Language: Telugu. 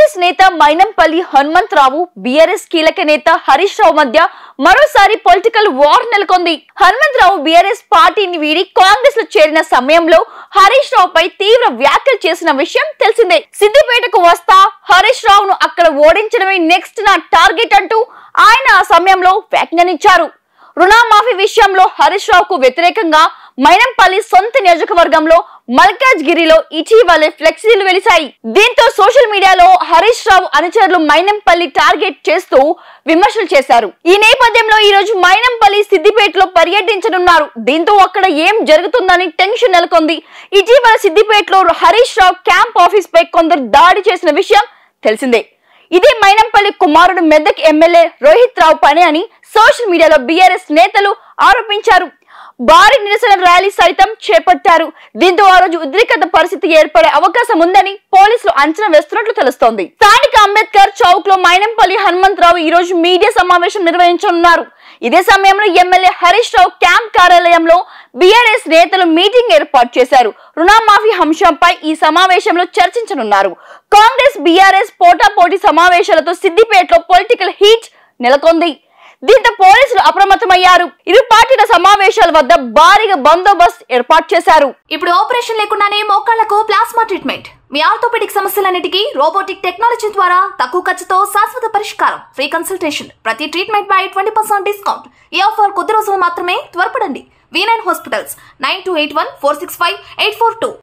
కాంగ్రెస్ నేత మైనంపల్లి హనుమంతరావు బీఆర్ఎస్ కీలక నేత హరీష్ రావు మధ్య మరోసారి పొలిటికల్ వార్ నెలకొంది. హనుమంతరావు బీఆర్ఎస్ పార్టీని వీడి కాంగ్రెస్ లో చేరిన సమయంలో హరీష్ రావుపై తీవ్ర వ్యాఖ్యలు చేసిన విషయం తెలిసిందే. సిద్దిపేటకు వస్తా, హరీష్ రావును అక్కడ ఓడించడమే నెక్స్ట్ నా టార్గెట్ అంటూ ఆయన ఆ సమయంలో వ్యాఖ్యానించారు. రుణమాఫీ విషయంలో హరీష్ రావుకు వ్యతిరేకంగా మైనంపల్లి సొంత నియోజకవర్గంలో మల్కాజ్గిరిలో ఇటీవలే ఫ్లెక్సీలు వెలిశాయి. దీంతో సోషల్ మీడియాలో హరీష్ రావు అనుచరులు మైనంపల్లి టార్గెట్ చేస్తూ విమర్శలు చేశారు. ఈ నేపథ్యంలో ఈ రోజు మైనంపల్లి సిద్దిపేటలో పర్యటించనున్నారు. దీంతో అక్కడ ఏం జరుగుతుందని టెన్షన్ నెలకొంది. ఇటీవల సిద్దిపేటలో హరీష్ రావు క్యాంప్ ఆఫీస్ పై కొందరు దాడి చేసిన విషయం తెలిసిందే. ఇదే మైనంపల్లి కుమారుడు మెదక్ ఎమ్మెల్యే రోహిత్ రావు పని అని సోషల్ మీడియాలో బీఆర్ఎస్ నేతలు ఆరోపించారు. భారీ నిరసన ర్యాలీ సైతం చేపట్టారు. దీంతో ఆ రోజు ఉద్రిక్తత పరిస్థితి ఏర్పడే అవకాశం ఉందని పోలీసులు అంచనా వేస్తున్నట్లు తెలుస్తోంది. స్థానిక అంబేద్కర్ చౌక్ లో మైనంపల్లి హనుమంతరావు ఈ రోజు మీడియా సమావేశం నిర్వహించనున్నారు. ఇదే సమయంలో ఎమ్మెల్యే హరీష్ రావు క్యాంప్ కార్యాలయంలో బీఆర్ఎస్ నేతలు మీటింగ్ ఏర్పాటు చేశారు. రుణమాఫీ అంశంపై ఈ సమావేశంలో చర్చించనున్నారు. కాంగ్రెస్ బీఆర్ఎస్ పోటాపోటీ సమావేశాలతో సిద్దిపేటలో పొలిటికల్ హీట్ నెలకొంది. దీంతో పోలీసులు అప్రమత్తమయ్యారు. ఇరు పార్టీల సమావేశాల వద్ద భారీగా బందోబస్తు ఏర్పాటు చేశారు. ఇప్పుడు ఆపరేషన్ లేకుండానే మోకాళ్లకు ప్లాస్మా ట్రీట్మెంట్. మీ ఆర్థోపెడిక్ సమస్యలన్నిటికీ రోబోటిక్ టెక్నాలజీ ద్వారా తక్కువ ఖర్చుతో శాశ్వత పరిష్కారం. Free consultation. ప్రతి ట్రీట్మెంట్ పై 20% డిస్కౌంట్. ఈ ఆఫర్ కొద్ది రోజులు మాత్రమే. త్వరపడండి. V9 hospitals 9281465842.